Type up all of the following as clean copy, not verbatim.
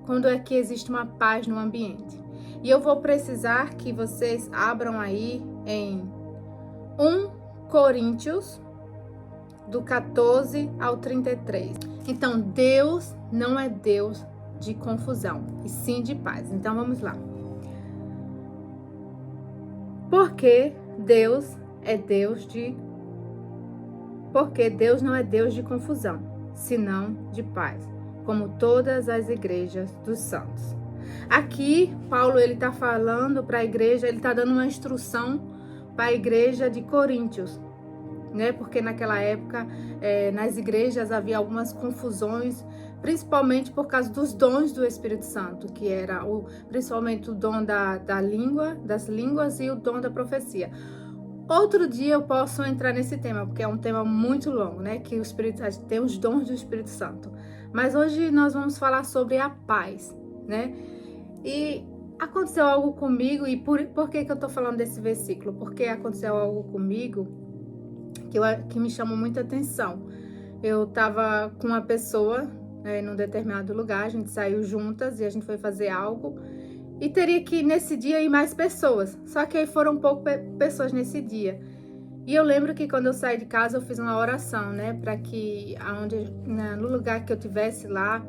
Quando é que existe uma paz no ambiente? E eu vou precisar que vocês abram aí em 1 Coríntios, do 14 ao 33. Então, Deus não é Deus de confusão, e sim de paz. Então, vamos lá. Porque Deus não é Deus de confusão, senão de paz, como todas as igrejas dos santos. Aqui, Paulo, ele está falando para a igreja, ele está dando uma instrução para a igreja de Coríntios, né? Porque naquela época, nas igrejas havia algumas confusões, principalmente por causa dos dons do Espírito Santo, que era principalmente o dom das línguas e o dom da profecia. Outro dia eu posso entrar nesse tema, porque é um tema muito longo, né? Que tem os dons do Espírito Santo. Mas hoje nós vamos falar sobre a paz, né? E aconteceu algo comigo, e por que eu tô falando desse versículo? Porque aconteceu algo comigo que me chamou muita atenção. Eu tava com uma pessoa, num determinado lugar, a gente saiu juntas e a gente foi fazer algo. E teria que, nesse dia, ir mais pessoas. Só que aí foram poucas pessoas nesse dia. E eu lembro que quando eu saí de casa, eu fiz uma oração, né? Para que no lugar que eu tivesse lá,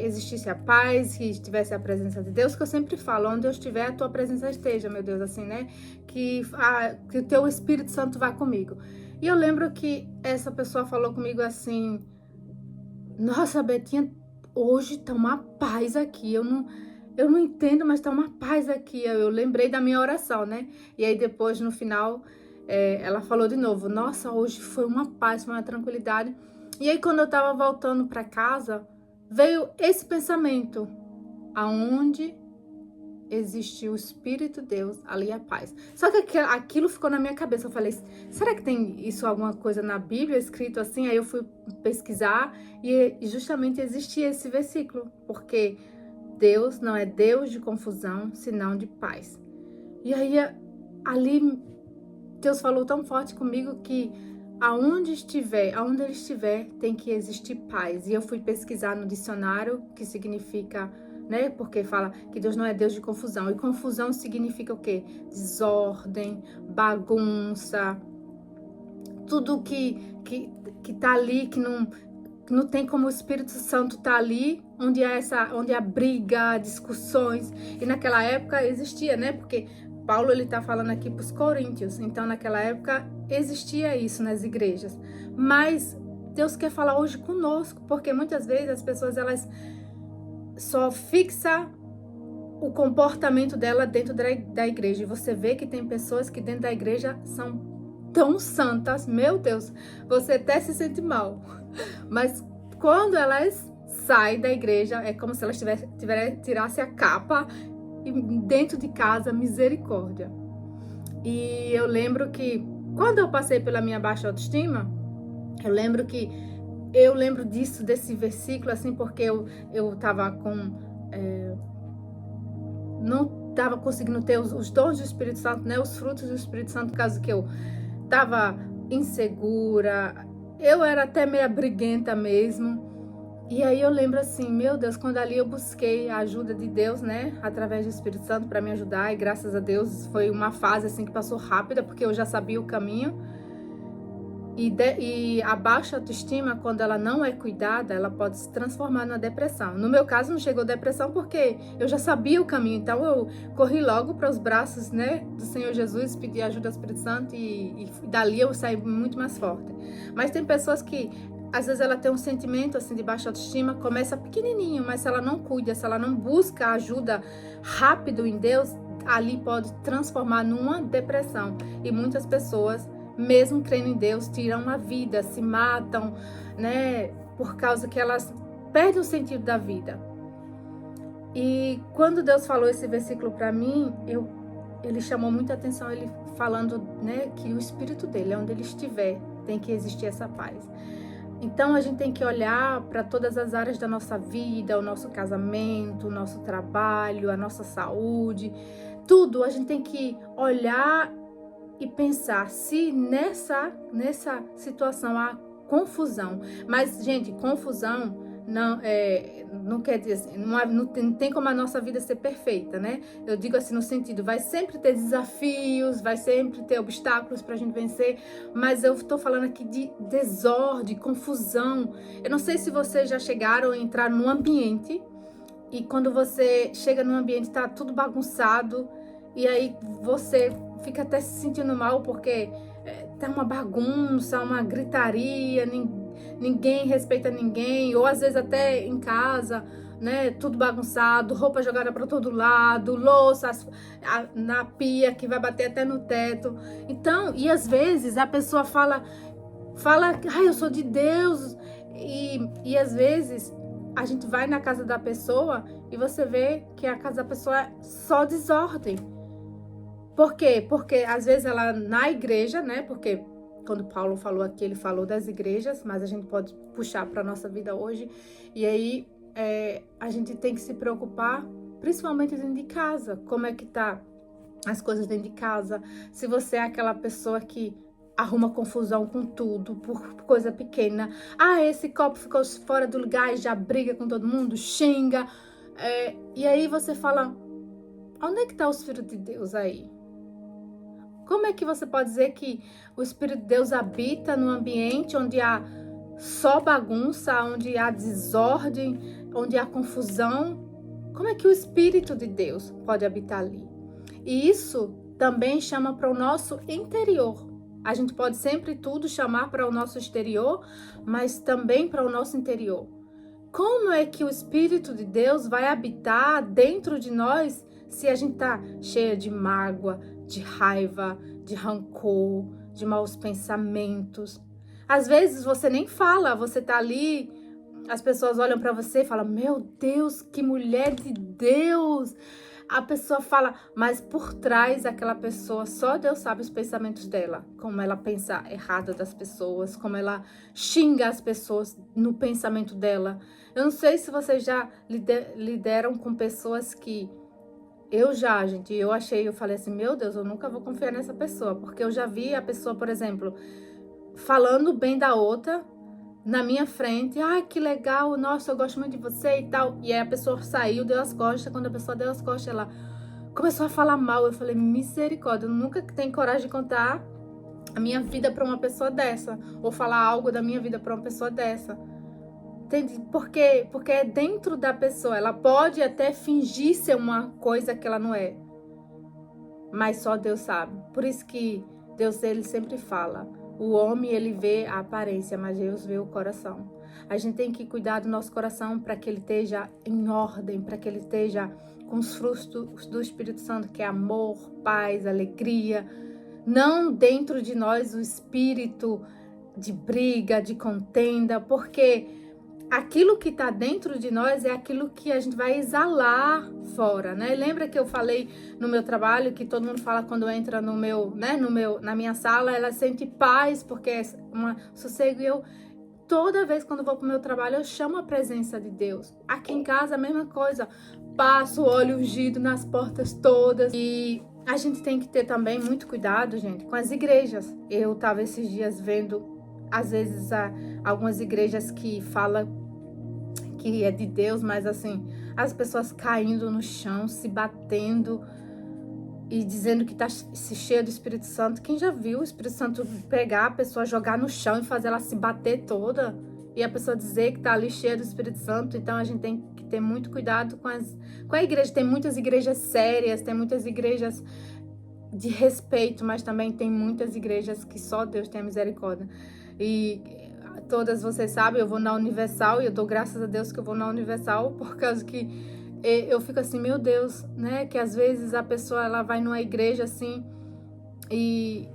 existisse a paz, que estivesse a presença de Deus, que eu sempre falo, onde eu estiver, a tua presença esteja, meu Deus, assim, né? Que o teu Espírito Santo vá comigo. E eu lembro que essa pessoa falou comigo assim: nossa, Betinha, hoje tá uma paz aqui, eu não entendo, mas tá uma paz aqui. Eu lembrei da minha oração, né? E aí depois, no final, ela falou de novo: nossa, hoje foi uma paz, foi uma tranquilidade. E aí quando eu tava voltando para casa, veio esse pensamento: aonde existe o Espírito de Deus, ali a paz. Só que aquilo ficou na minha cabeça. Eu falei: será que tem isso, alguma coisa na Bíblia escrito assim? Aí eu fui pesquisar e justamente existia esse versículo, porque Deus não é Deus de confusão, senão de paz. E aí ali Deus falou tão forte comigo que aonde ele estiver, tem que existir paz. E eu fui pesquisar no dicionário, que significa, né? Porque fala que Deus não é Deus de confusão. E confusão significa o quê? Desordem, bagunça, tudo que tá ali, que não tem como o Espírito Santo tá ali, onde há briga, discussões. E naquela época existia, né? Porque Paulo, ele tá falando aqui para os coríntios. Então, naquela época existia isso nas igrejas. Mas Deus quer falar hoje conosco, porque muitas vezes as pessoas, elas só fixam o comportamento dela dentro da igreja. E você vê que tem pessoas que dentro da igreja são tão santas, meu Deus, você até se sente mal. Mas quando elas saem da igreja, é como se elas tirassem a capa e dentro de casa, misericórdia. E eu lembro que quando eu passei pela minha baixa autoestima, eu lembro desse versículo, assim, porque eu tava não estava conseguindo ter os dons do Espírito Santo, né, os frutos do Espírito Santo, por causa que eu estava insegura, eu era até meio briguenta mesmo. E aí eu lembro assim, meu Deus, quando ali eu busquei a ajuda de Deus, né, através do Espírito Santo para me ajudar, e graças a Deus foi uma fase assim que passou rápida, porque eu já sabia o caminho. E a baixa autoestima, quando ela não é cuidada, ela pode se transformar na depressão. No meu caso, não chegou depressão porque eu já sabia o caminho. Então, eu corri logo para os braços, né, do Senhor Jesus, pedi ajuda ao Espírito Santo e dali eu saí muito mais forte. Mas tem pessoas que, às vezes, ela tem um sentimento assim de baixa autoestima, começa pequenininho, mas se ela não cuida, se ela não busca ajuda rápido em Deus, ali pode transformar numa depressão. E muitas pessoas, mesmo crendo em Deus, tiram a vida, se matam, né? Por causa que elas perdem o sentido da vida. E quando Deus falou esse versículo para mim, ele chamou muita atenção, ele falando, né, que o Espírito dele, onde ele estiver, tem que existir essa paz. Então a gente tem que olhar para todas as áreas da nossa vida, o nosso casamento, o nosso trabalho, a nossa saúde, tudo. A gente tem que olhar e pensar se nessa situação há confusão. Mas, gente, confusão não quer dizer assim, não tem como a nossa vida ser perfeita, né? Eu digo assim no sentido, vai sempre ter desafios, vai sempre ter obstáculos pra gente vencer, mas eu tô falando aqui de desordem, confusão. Eu não sei se vocês já chegaram a entrar num ambiente e quando você chega num ambiente tá tudo bagunçado e aí você fica até se sentindo mal porque tá uma bagunça, uma gritaria, ninguém respeita ninguém, ou às vezes até em casa, né, tudo bagunçado, roupa jogada para todo lado, louça na pia que vai bater até no teto. Então, e às vezes a pessoa fala, eu sou de Deus, e às vezes a gente vai na casa da pessoa e você vê que a casa da pessoa é só desordem. Por quê? Porque às vezes ela na igreja, né? Porque quando Paulo falou aqui, ele falou das igrejas, mas a gente pode puxar para a nossa vida hoje. E aí a gente tem que se preocupar, principalmente dentro de casa. Como é que tá as coisas dentro de casa? Se você é aquela pessoa que arruma confusão com tudo, por coisa pequena. Ah, esse copo ficou fora do lugar e já briga com todo mundo, xinga. E aí você fala, onde é que tá o Espírito de Deus aí? Como é que você pode dizer que o Espírito de Deus habita num ambiente onde há só bagunça, onde há desordem, onde há confusão? Como é que o Espírito de Deus pode habitar ali? E isso também chama para o nosso interior. A gente pode sempre tudo chamar para o nosso exterior, mas também para o nosso interior. Como é que o Espírito de Deus vai habitar dentro de nós se a gente está cheia de mágoa, de raiva, de rancor, de maus pensamentos? Às vezes você nem fala, você tá ali, as pessoas olham para você e falam, meu Deus, que mulher de Deus! A pessoa fala, mas por trás daquela pessoa, só Deus sabe os pensamentos dela, como ela pensa errado das pessoas, como ela xinga as pessoas no pensamento dela. Eu não sei se vocês já lideram com pessoas que eu falei assim, meu Deus, eu nunca vou confiar nessa pessoa, porque eu já vi a pessoa, por exemplo, falando bem da outra na minha frente, ai, que legal, nossa, eu gosto muito de você e tal, e aí a pessoa saiu, deu as costas, quando a pessoa deu as costas, ela começou a falar mal, eu falei, misericórdia, eu nunca tenho coragem de contar a minha vida para uma pessoa dessa, ou falar algo da minha vida para uma pessoa dessa. Entende? Porque é dentro da pessoa. Ela pode até fingir ser uma coisa que ela não é. Mas só Deus sabe. Por isso que Deus, ele sempre fala. O homem, ele vê a aparência, mas Deus vê o coração. A gente tem que cuidar do nosso coração para que ele esteja em ordem, para que ele esteja com os frutos do Espírito Santo, que é amor, paz, alegria. Não dentro de nós o espírito de briga, de contenda, porque aquilo que está dentro de nós é aquilo que a gente vai exalar fora, né? Lembra que eu falei no meu trabalho que todo mundo fala quando entra na minha sala, ela sente paz porque é um sossego. E eu, toda vez quando vou para o meu trabalho, eu chamo a presença de Deus. Aqui em casa a mesma coisa, passo óleo ungido nas portas todas. E a gente tem que ter também muito cuidado, gente, com as igrejas. Eu estava esses dias vendo, às vezes, algumas igrejas que falam que é de Deus, mas assim, as pessoas caindo no chão, se batendo e dizendo que tá se cheia do Espírito Santo. Quem já viu o Espírito Santo pegar a pessoa, jogar no chão e fazer ela se bater toda? E a pessoa dizer que tá ali cheia do Espírito Santo. Então a gente tem que ter muito cuidado com a igreja. Tem muitas igrejas sérias, tem muitas igrejas de respeito, mas também tem muitas igrejas que só Deus tem a misericórdia. E todas vocês sabem, eu vou na Universal e eu dou graças a Deus que eu vou na Universal, por causa que eu fico assim, meu Deus, né? Que às vezes a pessoa, ela vai numa igreja assim e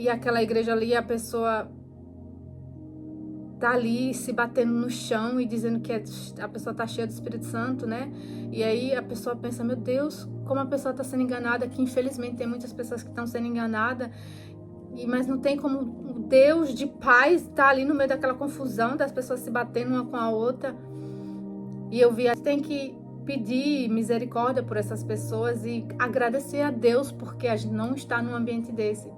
aquela igreja ali, a pessoa tá ali se batendo no chão e dizendo que a pessoa tá cheia do Espírito Santo, né? E aí a pessoa pensa, meu Deus, como a pessoa tá sendo enganada, que infelizmente tem muitas pessoas que estão sendo enganadas, mas não tem como o Deus de paz estar ali no meio daquela confusão, das pessoas se batendo uma com a outra. E eu vi, a gente tem que pedir misericórdia por essas pessoas e agradecer a Deus porque a gente não está num ambiente desse.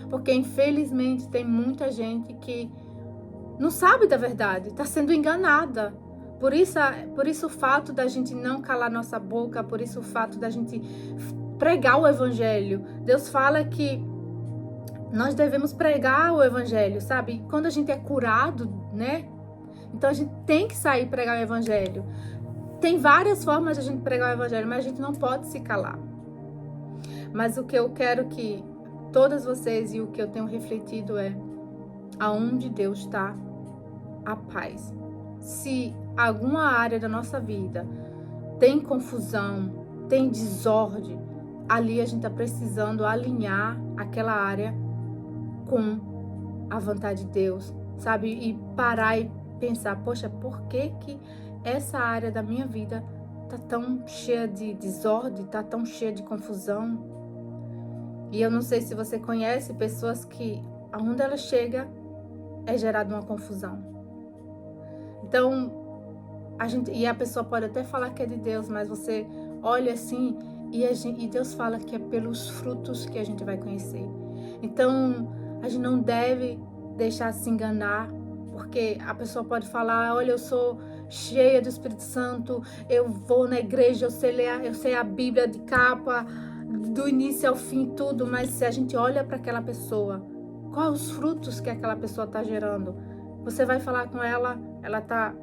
Porque infelizmente tem muita gente que não sabe da verdade, está sendo enganada Por isso o fato da gente não calar nossa boca, por isso o fato da gente pregar o evangelho. Deus fala que nós devemos pregar o evangelho, sabe? Quando a gente é curado, né? Então a gente tem que sair e pregar o evangelho. Tem várias formas de a gente pregar o evangelho, mas a gente não pode se calar. Mas o que eu quero que todas vocês e o que eu tenho refletido é: aonde Deus está, a paz. Se alguma área da nossa vida tem confusão, tem desordem, ali a gente está precisando alinhar aquela área com a vontade de Deus, sabe? E parar e pensar, poxa, por que essa área da minha vida tá tão cheia de desordem, tá tão cheia de confusão? E eu não sei se você conhece pessoas que, aonde ela chega, é gerada uma confusão. Então, a pessoa pode até falar que é de Deus, mas você olha assim e Deus fala que é pelos frutos que a gente vai conhecer. Então, a gente não deve deixar se enganar, porque a pessoa pode falar, olha, eu sou cheia do Espírito Santo, eu vou na igreja, eu sei a Bíblia de capa, do início ao fim, tudo, mas se a gente olha para aquela pessoa, quais os frutos que aquela pessoa está gerando? Você vai falar com ela, ela tá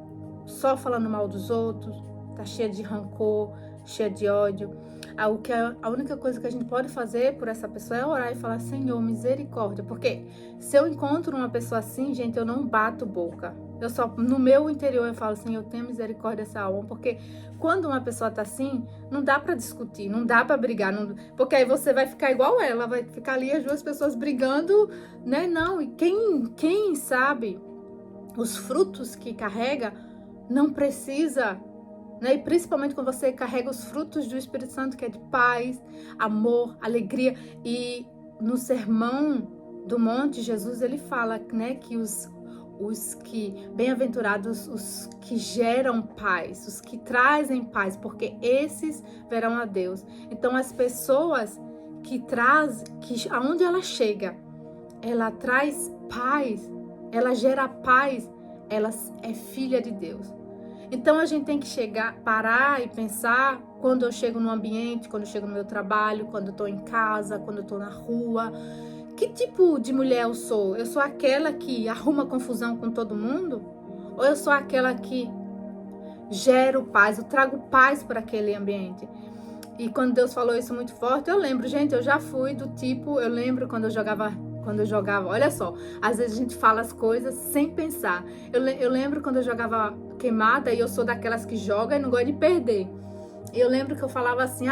só falando mal dos outros, tá cheia de rancor, cheia de ódio. A única coisa que a gente pode fazer por essa pessoa é orar e falar, Senhor, misericórdia. Porque se eu encontro uma pessoa assim, gente, eu não bato boca. Eu só, no meu interior, eu falo, Senhor, tenha misericórdia dessa alma. Porque quando uma pessoa tá assim, não dá pra discutir, não dá pra brigar. Porque aí você vai ficar igual ela, vai ficar ali as duas pessoas brigando, né? Não, e quem sabe os frutos que carrega, não precisa, né? E principalmente quando você carrega os frutos do Espírito Santo, que é de paz, amor, alegria. E no Sermão do Monte, Jesus, ele fala, né, que os que, bem-aventurados, os que geram paz, os que trazem paz, porque esses verão a Deus. Então, as pessoas que aonde ela chega, ela traz paz, ela gera paz, ela é filha de Deus. Então a gente tem que parar e pensar quando eu chego no ambiente, quando eu chego no meu trabalho, quando eu tô em casa, quando eu tô na rua. Que tipo de mulher eu sou? Eu sou aquela que arruma confusão com todo mundo? Ou eu sou aquela que gero paz, eu trago paz para aquele ambiente? E quando Deus falou isso muito forte, eu lembro, gente, eu já fui do tipo, eu lembro quando eu jogava, olha só, às vezes a gente fala as coisas sem pensar. Eu lembro quando eu jogava queimada e eu sou daquelas que joga e não gosta de perder. Eu lembro que eu falava assim,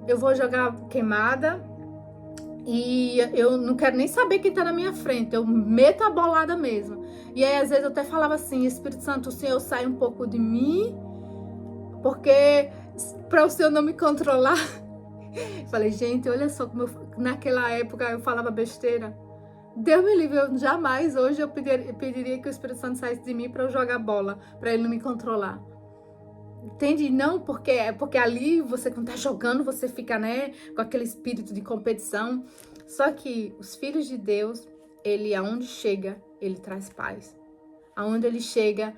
eu vou jogar queimada e eu não quero nem saber quem tá na minha frente, eu meto a bolada mesmo. E aí às vezes eu até falava assim, Espírito Santo, o Senhor sai um pouco de mim, porque para o Senhor não me controlar. Falei, gente, olha só como naquela época eu falava besteira. Deus me livre, eu jamais hoje eu pediria que o Espírito Santo saísse de mim para eu jogar bola, para ele não me controlar. Entende? Não porque ali você quando tá jogando, você fica, né, com aquele espírito de competição. Só que os filhos de Deus, ele aonde chega, ele traz paz. Aonde ele chega,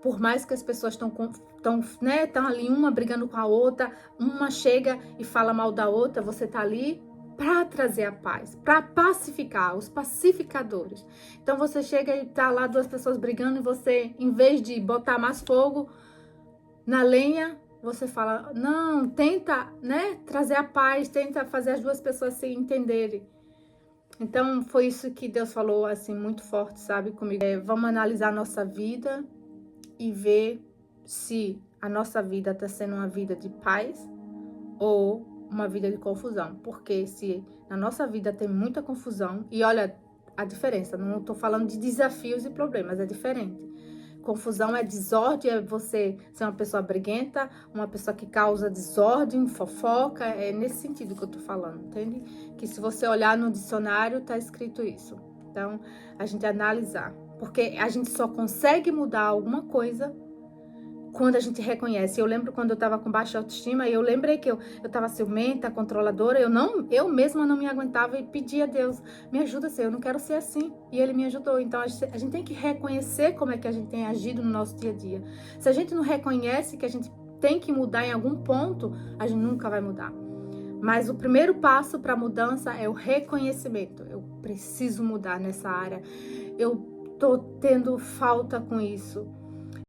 por mais que as pessoas estão ali uma brigando com a outra, uma chega e fala mal da outra, você tá ali para trazer a paz, para pacificar, os pacificadores. Então você chega e tá lá duas pessoas brigando e você, em vez de botar mais fogo na lenha, você fala, não, tenta, né, trazer a paz, tenta fazer as duas pessoas se entenderem. Então foi isso que Deus falou assim muito forte, sabe, comigo. Vamos analisar a nossa vida e ver se a nossa vida está sendo uma vida de paz ou uma vida de confusão. Porque se na nossa vida tem muita confusão, e olha a diferença, não estou falando de desafios e problemas, é diferente. Confusão é desordem, é você ser uma pessoa briguenta, uma pessoa que causa desordem, fofoca, é nesse sentido que eu tô falando, entende? Que se você olhar no dicionário, tá escrito isso. Então, a gente analisar. Porque a gente só consegue mudar alguma coisa quando a gente reconhece. Eu lembro quando eu estava com baixa autoestima, eu lembrei que eu estava ciumenta, controladora, eu mesma não me aguentava e pedi a Deus, me ajuda, Senhor, eu não quero ser assim. E Ele me ajudou. Então a gente tem que reconhecer como é que a gente tem agido no nosso dia a dia. Se a gente não reconhece que a gente tem que mudar em algum ponto, a gente nunca vai mudar. Mas o primeiro passo para a mudança é o reconhecimento. Eu preciso mudar nessa área. Eu tô tendo falta com isso.